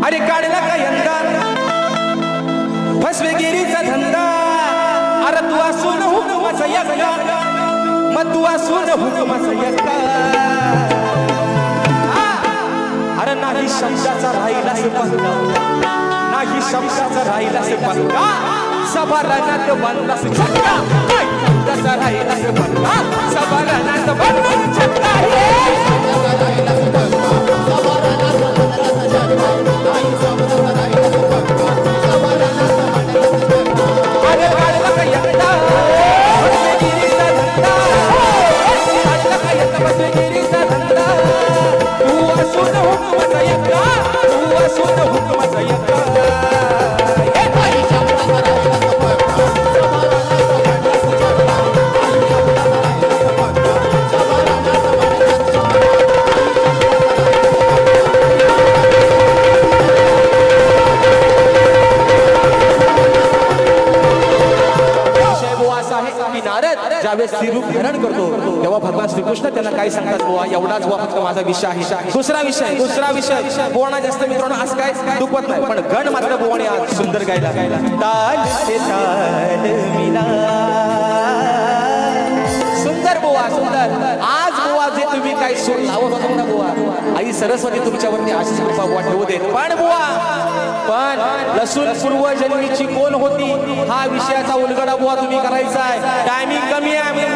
अरे काढला का यंदा फसवेगिरीचा धंदा अरे तू असून हुकुमाचा यक्का मग तू असून हुकुमाचा यक्का अरे नाही शब्दाचा राहिला से पंगा नाही शब्दाचा राहिला से पंगा सभा रणात बनला से छक्का शब्दाचा राहिला से पंगा सभा रणात बनला से छक्का ज्यावेळेस श्रीरूप धारण करतो तेव्हा भगवान श्रीकृष्ण त्यांना काय सांगतात बुवा एवढाच बुवा फक्त माझा विषय आहे दुसरा विषय बुवाना जास्त मित्रांनो आज काय दुखत नाही पण गण मात्र बुवाने आज सुंदर गायला ताल से ताल मिला सुंदर बुवा सुंदर आज बुवा जे तुम्ही काय सूर लावत होता ना बुवा आई सरस्वती तुमच्यावरती अशीच कृपा बुवा ठेवू दे पण बुवा पण लसूण पूर्वजन्मीची कोण होती हा विषयाचा उलगडा बुवा तुम्ही करायचा आहे टायमिंग कमी आहे